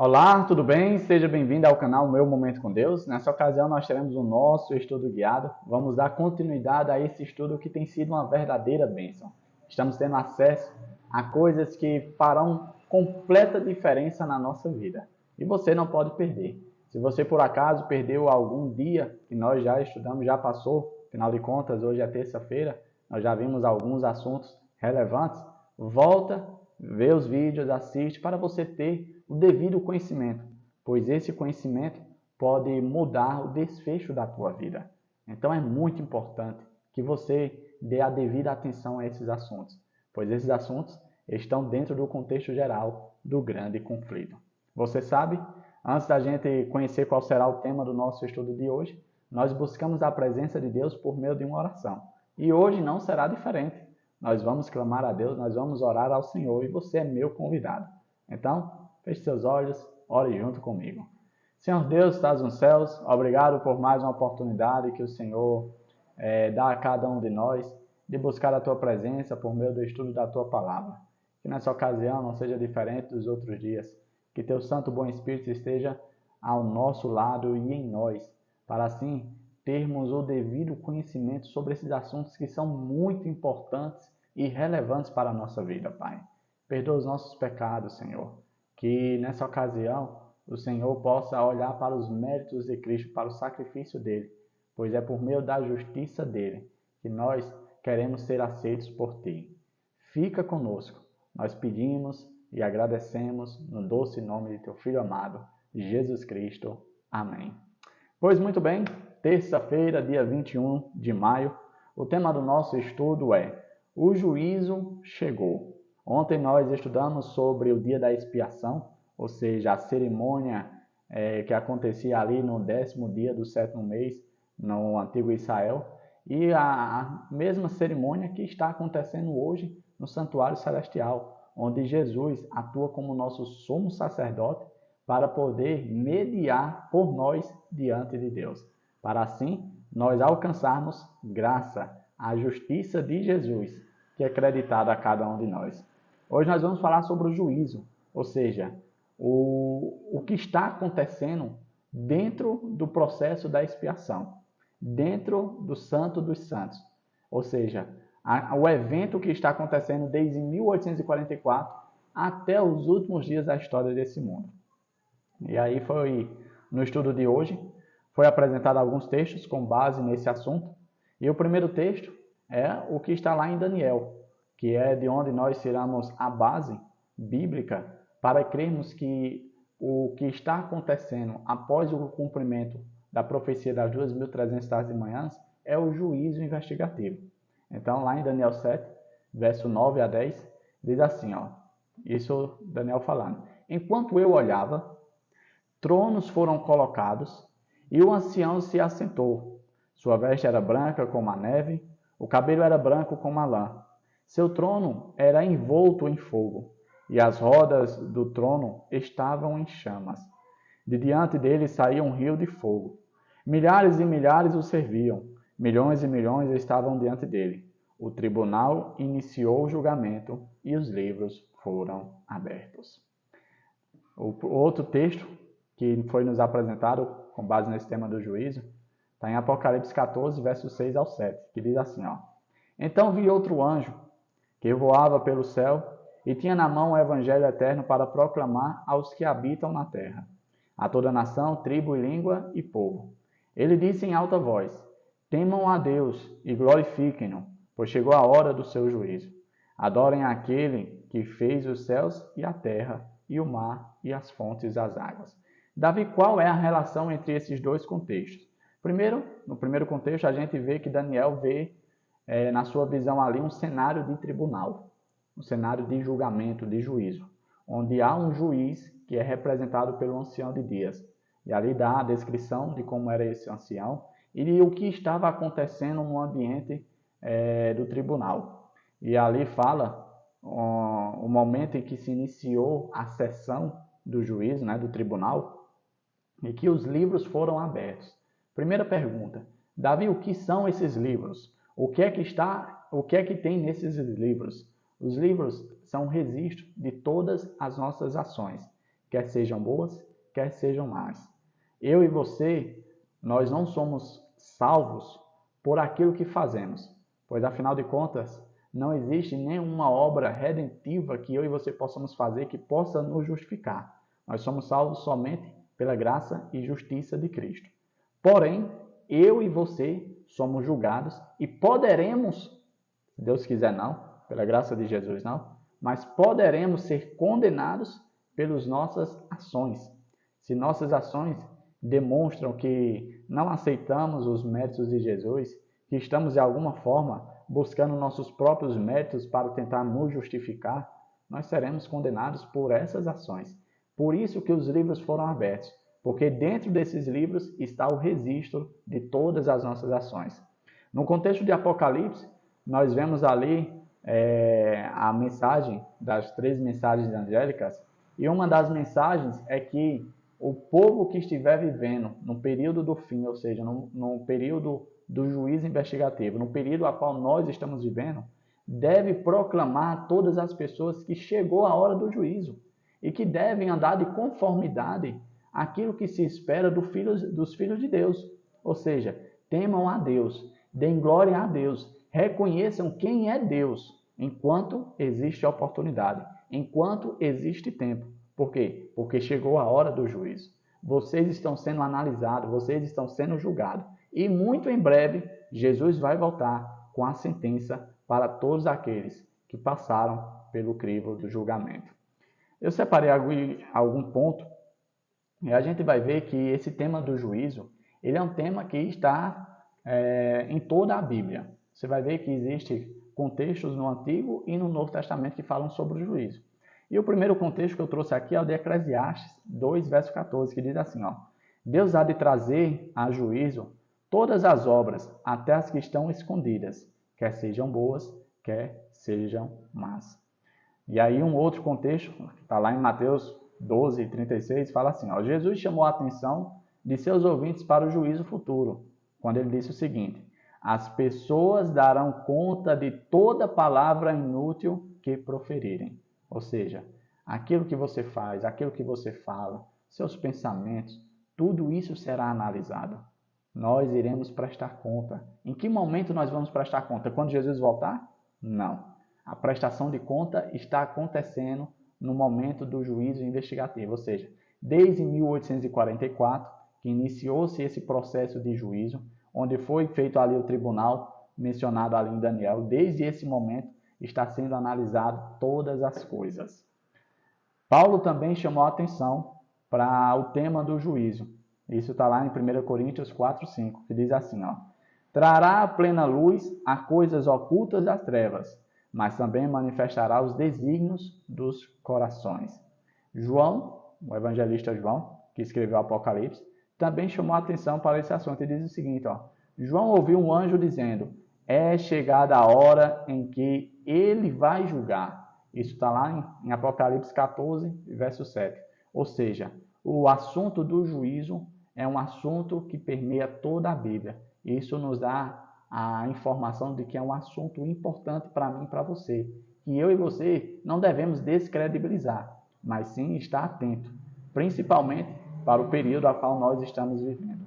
Olá, tudo bem? Seja bem-vindo ao canal Meu Momento com Deus. Nessa ocasião nós teremos o nosso estudo guiado. Vamos dar continuidade a esse estudo que tem sido uma verdadeira bênção. Estamos tendo acesso a coisas que farão completa diferença na nossa vida. E você não pode perder. Se você por acaso perdeu algum dia que nós já estudamos, já passou, afinal de contas, hoje é terça-feira, nós já vimos alguns assuntos relevantes, volta, vê os vídeos, assiste para você ter o devido conhecimento, pois esse conhecimento pode mudar o desfecho da tua vida. Então é muito importante que você dê a devida atenção a esses assuntos, pois esses assuntos estão dentro do contexto geral do grande conflito. Você sabe, antes da gente conhecer qual será o tema do nosso estudo de hoje, nós buscamos a presença de Deus por meio de uma oração. E hoje não será diferente. Nós vamos clamar a Deus, nós vamos orar ao Senhor e você é meu convidado. Então, feche seus olhos, ore junto comigo. Senhor Deus, estás nos céus, obrigado por mais uma oportunidade que o Senhor dá a cada um de nós de buscar a Tua presença por meio do estudo da Tua palavra. Que nessa ocasião não seja diferente dos outros dias. Que Teu Santo Bom Espírito esteja ao nosso lado e em nós, para assim termos o devido conhecimento sobre esses assuntos que são muito importantes e relevantes para a nossa vida, Pai. Perdoa os nossos pecados, Senhor. Que nessa ocasião o Senhor possa olhar para os méritos de Cristo, para o sacrifício dele, pois é por meio da justiça dele que nós queremos ser aceitos por ti. Fica conosco. Nós pedimos e agradecemos no doce nome de teu Filho amado, Jesus Cristo. Amém. Pois muito bem, terça-feira, dia 21 de maio, o tema do nosso estudo é O Juízo Chegou. Ontem nós estudamos sobre o dia da expiação, ou seja, a cerimônia que acontecia ali no 10º dia do 7º mês, no antigo Israel, e a mesma cerimônia que está acontecendo hoje no Santuário Celestial, onde Jesus atua como nosso sumo sacerdote para poder mediar por nós diante de Deus, para assim nós alcançarmos graça, a justiça de Jesus, que é creditada a cada um de nós. Hoje nós vamos falar sobre o juízo, ou seja, o que está acontecendo dentro do processo da expiação, dentro do Santo dos Santos, ou seja, o evento que está acontecendo desde 1844 até os últimos dias da história desse mundo. E aí no estudo de hoje, foi apresentado alguns textos com base nesse assunto. E o primeiro texto é o que está lá em Daniel, que é de onde nós tiramos a base bíblica para crermos que o que está acontecendo após o cumprimento da profecia das 2.300 tardes e manhãs é o juízo investigativo. Então, lá em Daniel 7, verso 9 a 10, diz assim, isso Daniel falando. Enquanto eu olhava, tronos foram colocados, e o ancião se assentou. Sua veste era branca como a neve, o cabelo era branco como a lã. Seu trono era envolto em fogo, e as rodas do trono estavam em chamas. De diante dele saía um rio de fogo. Milhares e milhares o serviam, milhões e milhões estavam diante dele. O tribunal iniciou o julgamento e os livros foram abertos. O outro texto que foi nos apresentado com base nesse tema do juízo, está em Apocalipse 14, versos 6 ao 7, que diz assim, Então vi outro anjo, que voava pelo céu, e tinha na mão o evangelho eterno para proclamar aos que habitam na terra, a toda nação, tribo e língua e povo. Ele disse em alta voz, temam a Deus e glorifiquem-no, pois chegou a hora do seu juízo. Adorem aquele que fez os céus e a terra, e o mar e as fontes das águas. Davi, qual é a relação entre esses dois contextos? Primeiro, no primeiro contexto, a gente vê que Daniel vê, na sua visão ali, um cenário de tribunal, um cenário de julgamento, de juízo, onde há um juiz que é representado pelo ancião de dias. E ali dá a descrição de como era esse ancião e o que estava acontecendo no ambiente do tribunal. E ali fala o momento em que se iniciou a sessão do juízo, do tribunal, e que os livros foram abertos. Primeira pergunta, Davi, o que são esses livros? O que é que tem nesses livros? Os livros são um registro de todas as nossas ações, quer sejam boas, quer sejam más. Eu e você, nós não somos salvos por aquilo que fazemos, pois afinal de contas, não existe nenhuma obra redentiva que eu e você possamos fazer que possa nos justificar. Nós somos salvos somente pela graça e justiça de Cristo. Porém, eu e você somos julgados e poderemos, se Deus quiser não, pela graça de Jesus não, mas poderemos ser condenados pelas nossas ações. Se nossas ações demonstram que não aceitamos os méritos de Jesus, que estamos de alguma forma buscando nossos próprios méritos para tentar nos justificar, nós seremos condenados por essas ações. Por isso que os livros foram abertos, porque dentro desses livros está o registro de todas as nossas ações. No contexto de Apocalipse, nós vemos ali a mensagem das 3 mensagens angélicas, e uma das mensagens é que o povo que estiver vivendo no período do fim, ou seja, no período do juízo investigativo, no período a qual nós estamos vivendo, deve proclamar a todas as pessoas que chegou a hora do juízo e que devem andar de conformidade àquilo que se espera dos filhos de Deus. Ou seja, temam a Deus, deem glória a Deus, reconheçam quem é Deus enquanto existe oportunidade, enquanto existe tempo. Por quê? Porque chegou a hora do juízo. Vocês estão sendo analisados, vocês estão sendo julgados. E muito em breve, Jesus vai voltar com a sentença para todos aqueles que passaram pelo crivo do julgamento. Eu separei algum ponto e a gente vai ver que esse tema do juízo, ele é um tema que está em toda a Bíblia. Você vai ver que existem contextos no Antigo e no Novo Testamento que falam sobre o juízo. E o primeiro contexto que eu trouxe aqui é o de Eclesiastes 2, verso 14, que diz assim, ó: Deus há de trazer a juízo todas as obras, até as que estão escondidas, quer sejam boas, quer sejam más. E aí um outro contexto, que está lá em Mateus 12, 36, fala assim, ó: Jesus chamou a atenção de seus ouvintes para o juízo futuro, quando ele disse o seguinte: as pessoas darão conta de toda palavra inútil que proferirem. Ou seja, aquilo que você faz, aquilo que você fala, seus pensamentos, tudo isso será analisado. Nós iremos prestar conta. Em que momento nós vamos prestar conta? Quando Jesus voltar? Não. A prestação de conta está acontecendo no momento do juízo investigativo, ou seja, desde 1844, que iniciou-se esse processo de juízo, onde foi feito ali o tribunal mencionado ali em Daniel, desde esse momento está sendo analisado todas as coisas. Paulo também chamou a atenção para o tema do juízo. Isso está lá em 1 Coríntios 4, 5, que diz assim, ó: trará a plena luz a coisas ocultas das trevas, mas também manifestará os desígnios dos corações. João, o evangelista João, que escreveu o Apocalipse, também chamou a atenção para esse assunto e diz o seguinte, ó: João ouviu um anjo dizendo: é chegada a hora em que ele vai julgar. Isso está lá em Apocalipse 14, verso 7. Ou seja, o assunto do juízo é um assunto que permeia toda a Bíblia. Isso nos dá a informação de que é um assunto importante para mim e para você, que eu e você não devemos descredibilizar, mas sim estar atento, principalmente para o período a qual nós estamos vivendo.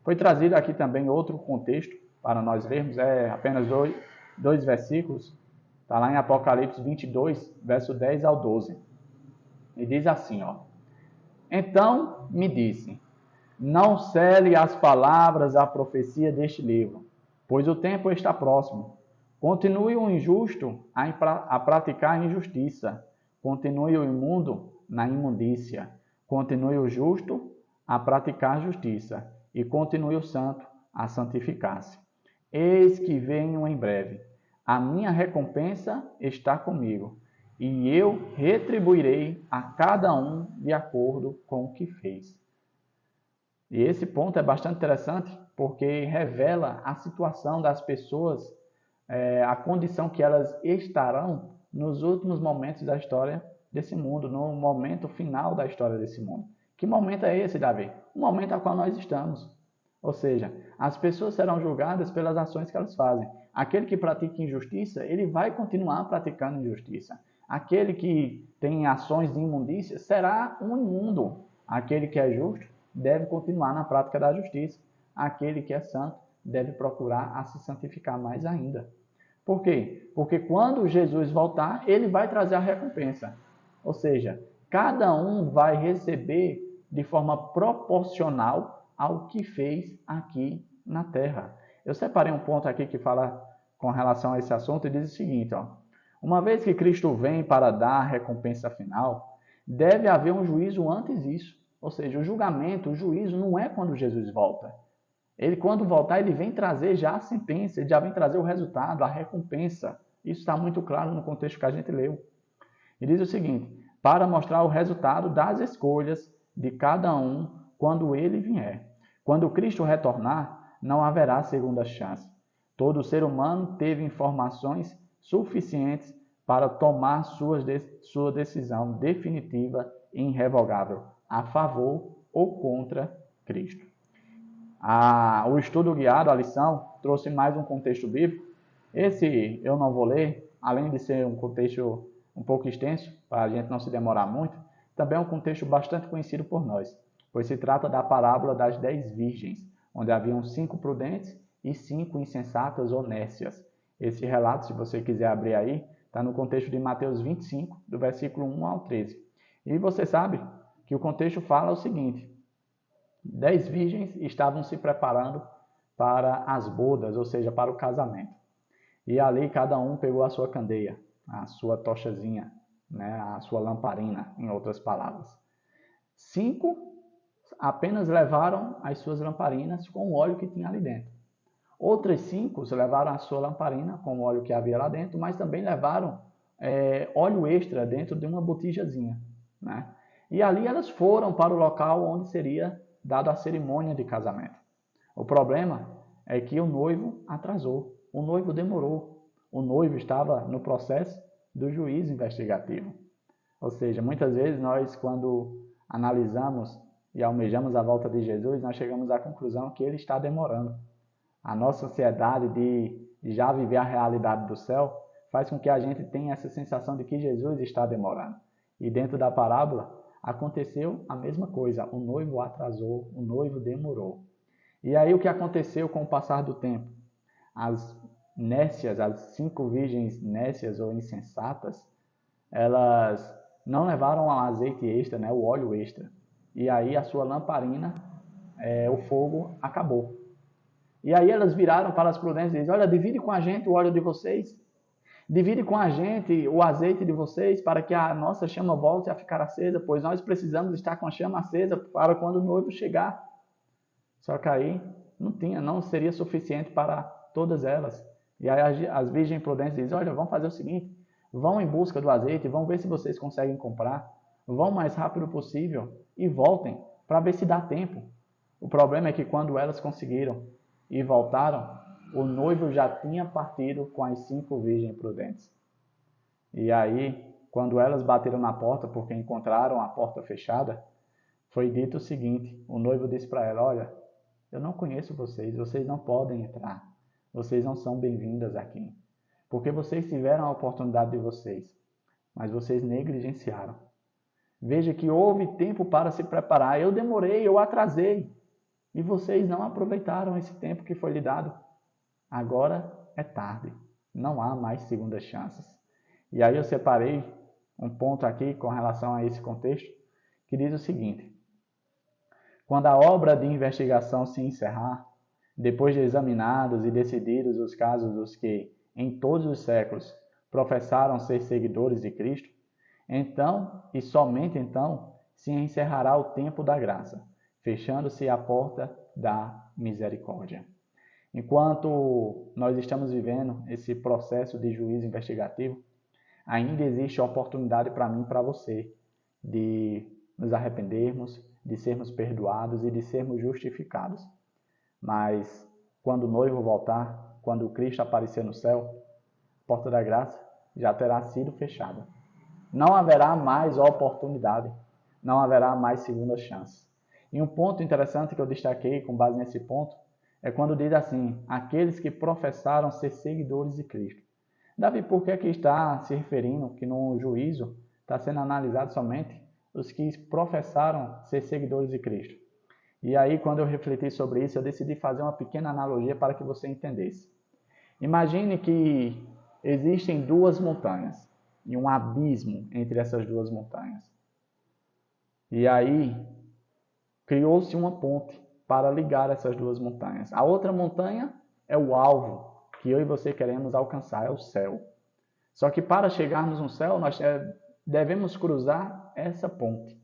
Foi trazido aqui também outro contexto para nós vermos, apenas dois versículos, está lá em Apocalipse 22, verso 10 ao 12. E diz assim, ó: então me disse, não cele as palavras da profecia deste livro, pois o tempo está próximo. Continue o injusto a praticar a injustiça, continue o imundo na imundícia, continue o justo a praticar a justiça, e continue o santo a santificar-se. Eis que venho em breve. A minha recompensa está comigo, e eu retribuirei a cada um de acordo com o que fez. E esse ponto é bastante interessante, porque revela a situação das pessoas, a condição que elas estarão nos últimos momentos da história desse mundo, no momento final da história desse mundo. Que momento é esse, Davi? O momento ao qual nós estamos. Ou seja, as pessoas serão julgadas pelas ações que elas fazem. Aquele que pratica injustiça, ele vai continuar praticando injustiça. Aquele que tem ações de imundícia será um imundo. Aquele que é justo deve continuar na prática da justiça. Aquele que é santo deve procurar a se santificar mais ainda. Por quê? Porque quando Jesus voltar, ele vai trazer a recompensa. Ou seja, cada um vai receber de forma proporcional ao que fez aqui na terra. Eu separei um ponto aqui que fala com relação a esse assunto e diz o seguinte, ó. Uma vez que Cristo vem para dar a recompensa final, deve haver um juízo antes disso. Ou seja, o julgamento, o juízo não é quando Jesus volta. Ele, quando voltar, ele vem trazer já a sentença, ele já vem trazer o resultado, a recompensa. Isso está muito claro no contexto que a gente leu. E diz o seguinte, para mostrar o resultado das escolhas de cada um quando ele vier. Quando Cristo retornar, não haverá segunda chance. Todo ser humano teve informações suficientes para tomar sua decisão definitiva e irrevogável, a favor ou contra Cristo. O estudo guiado, a lição, trouxe mais um contexto bíblico. Esse eu não vou ler, além de ser um contexto um pouco extenso, para a gente não se demorar muito, também é um contexto bastante conhecido por nós, pois se trata da parábola das 10 virgens, onde haviam 5 prudentes e 5 insensatas ou nécias. Esse relato, se você quiser abrir aí, está no contexto de Mateus 25, do versículo 1 ao 13. E você sabe que o contexto fala o seguinte: 10 virgens estavam se preparando para as bodas, ou seja, para o casamento. E ali cada um pegou a sua candeia, a sua tochazinha, né, a sua lamparina, em outras palavras. 5 apenas levaram as suas lamparinas com o óleo que tinha ali dentro. Outras 5 levaram a sua lamparina com o óleo que havia lá dentro, mas também levaram óleo extra dentro de uma botijazinha, né? E ali elas foram para o local onde seria dada a cerimônia de casamento. O problema é que o noivo atrasou, o noivo demorou, o noivo estava no processo do juízo investigativo. Ou seja, muitas vezes nós, quando analisamos e almejamos a volta de Jesus, nós chegamos à conclusão que ele está demorando. A nossa ansiedade de já viver a realidade do céu faz com que a gente tenha essa sensação de que Jesus está demorando. E dentro da parábola, aconteceu a mesma coisa. O noivo atrasou, o noivo demorou. E aí o que aconteceu com o passar do tempo? As nécias, as 5 virgens nécias ou insensatas, elas não levaram o azeite extra, né, o óleo extra. E aí a sua lamparina, o fogo acabou. E aí elas viraram para as prudentes e disseram: olha, divide com a gente o óleo de vocês. Divide com a gente o azeite de vocês para que a nossa chama volte a ficar acesa, pois nós precisamos estar com a chama acesa para quando o noivo chegar. Só que aí não seria suficiente para todas elas. E aí as virgens prudentes dizem: olha, vamos fazer o seguinte, vão em busca do azeite, vão ver se vocês conseguem comprar, vão o mais rápido possível e voltem para ver se dá tempo. O problema é que quando elas conseguiram e voltaram, o noivo já tinha partido com as 5 virgens prudentes. E aí, quando elas bateram na porta, porque encontraram a porta fechada, foi dito o seguinte: o noivo disse para ela: olha, eu não conheço vocês, vocês não podem entrar, vocês não são bem-vindas aqui, porque vocês tiveram a oportunidade de vocês, mas vocês negligenciaram. Veja que houve tempo para se preparar, eu demorei, eu atrasei, e vocês não aproveitaram esse tempo que foi lhe dado. Agora é tarde, não há mais segundas chances. E aí eu separei um ponto aqui com relação a esse contexto, que diz o seguinte: quando a obra de investigação se encerrar, depois de examinados e decididos os casos dos que, em todos os séculos, professaram ser seguidores de Cristo, então, e somente então, se encerrará o tempo da graça, fechando-se a porta da misericórdia. Enquanto nós estamos vivendo esse processo de juízo investigativo, ainda existe a oportunidade para mim e para você de nos arrependermos, de sermos perdoados e de sermos justificados. Mas quando o noivo voltar, quando Cristo aparecer no céu, a porta da graça já terá sido fechada. Não haverá mais oportunidade, não haverá mais segunda chance. E um ponto interessante que eu destaquei com base nesse ponto é quando diz assim: aqueles que professaram ser seguidores de Cristo. Davi, por que está se referindo que no juízo está sendo analisado somente os que professaram ser seguidores de Cristo? E aí, quando eu refleti sobre isso, eu decidi fazer uma pequena analogia para que você entendesse. Imagine que existem duas montanhas e um abismo entre essas duas montanhas. E aí, criou-se uma ponte para ligar essas duas montanhas. A outra montanha é o alvo que eu e você queremos alcançar, é o céu. Só que para chegarmos no céu, nós devemos cruzar essa ponte.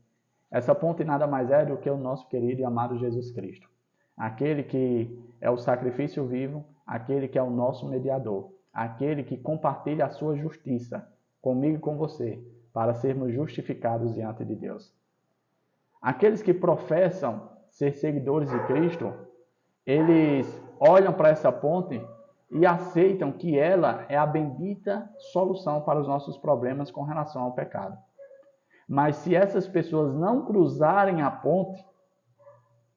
Essa ponte nada mais é do que o nosso querido e amado Jesus Cristo. Aquele que é o sacrifício vivo, aquele que é o nosso mediador, aquele que compartilha a sua justiça comigo e com você, para sermos justificados diante de Deus. Aqueles que professam ser seguidores de Cristo, eles olham para essa ponte e aceitam que ela é a bendita solução para os nossos problemas com relação ao pecado. Mas se essas pessoas não cruzarem a ponte,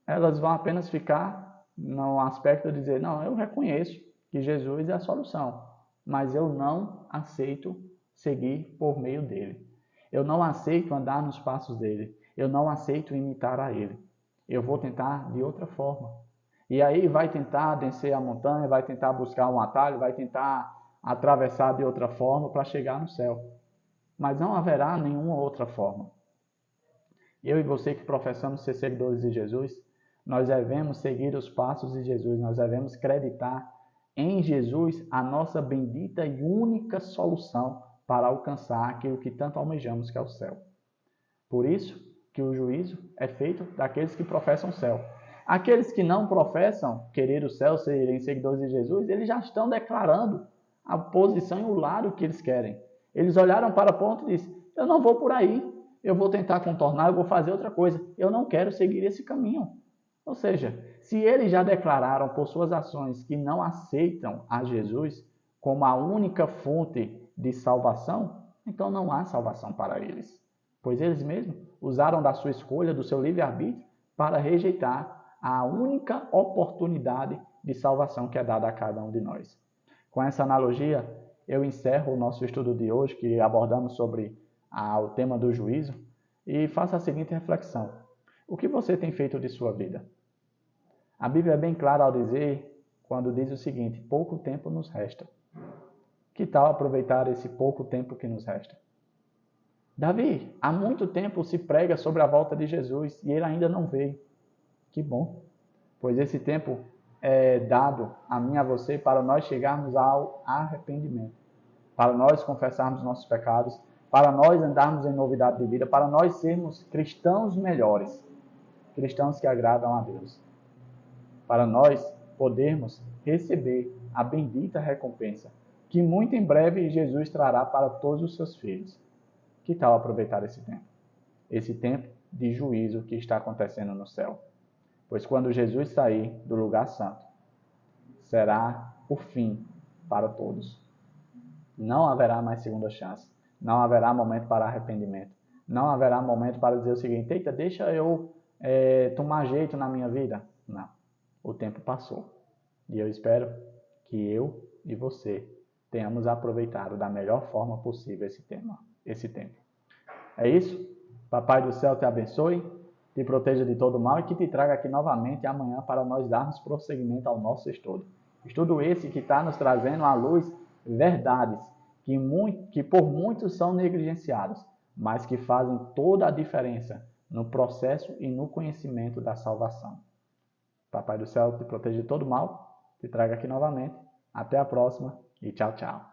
elas vão apenas ficar no aspecto de dizer, não, eu reconheço que Jesus é a solução, mas eu não aceito seguir por meio dele. Eu não aceito andar nos passos dele. Eu não aceito imitar a ele. Eu vou tentar de outra forma. E aí vai tentar descer a montanha, vai tentar buscar um atalho, vai tentar atravessar de outra forma para chegar no céu. Mas não haverá nenhuma outra forma. Eu e você que professamos ser seguidores de Jesus, nós devemos seguir os passos de Jesus, nós devemos acreditar em Jesus a nossa bendita e única solução para alcançar aquilo que tanto almejamos, que é o céu. Por isso que o juízo é feito daqueles que professam o céu. Aqueles que não professam querer o céu, serem seguidores de Jesus, eles já estão declarando a posição e o lado que eles querem. Eles olharam para a ponte e disseram, eu não vou por aí, eu vou tentar contornar, eu vou fazer outra coisa. Eu não quero seguir esse caminho. Ou seja, se eles já declararam por suas ações que não aceitam a Jesus como a única fonte de salvação, então não há salvação para eles. Pois eles mesmos usaram da sua escolha, do seu livre-arbítrio, para rejeitar a única oportunidade de salvação que é dada a cada um de nós. Com essa analogia, eu encerro o nosso estudo de hoje, que abordamos sobre o tema do juízo, e faço a seguinte reflexão. O que você tem feito de sua vida? A Bíblia é bem clara ao dizer, quando diz o seguinte, pouco tempo nos resta. Que tal aproveitar esse pouco tempo que nos resta? Davi, há muito tempo se prega sobre a volta de Jesus e ele ainda não veio. Que bom, pois esse tempo é dado a mim e a você para nós chegarmos ao arrependimento, para nós confessarmos nossos pecados, para nós andarmos em novidade de vida, para nós sermos cristãos melhores, cristãos que agradam a Deus, para nós podermos receber a bendita recompensa que muito em breve Jesus trará para todos os seus filhos. Que tal aproveitar esse tempo? Esse tempo de juízo que está acontecendo no céu. Pois quando Jesus sair do lugar santo, será o fim para todos. Não haverá mais segunda chance. Não haverá momento para arrependimento. Não haverá momento para dizer o seguinte, eita, deixa eu tomar jeito na minha vida. Não. O tempo passou. E eu espero que eu e você tenhamos aproveitado da melhor forma possível esse tempo. É isso? Papai do céu te abençoe, te proteja de todo mal e que te traga aqui novamente amanhã para nós darmos prosseguimento ao nosso estudo. Estudo esse que está nos trazendo à luz verdades que por muitos são negligenciadas, mas que fazem toda a diferença no processo e no conhecimento da salvação. Papai do céu te proteja de todo mal, te traga aqui novamente. Até a próxima e tchau, tchau.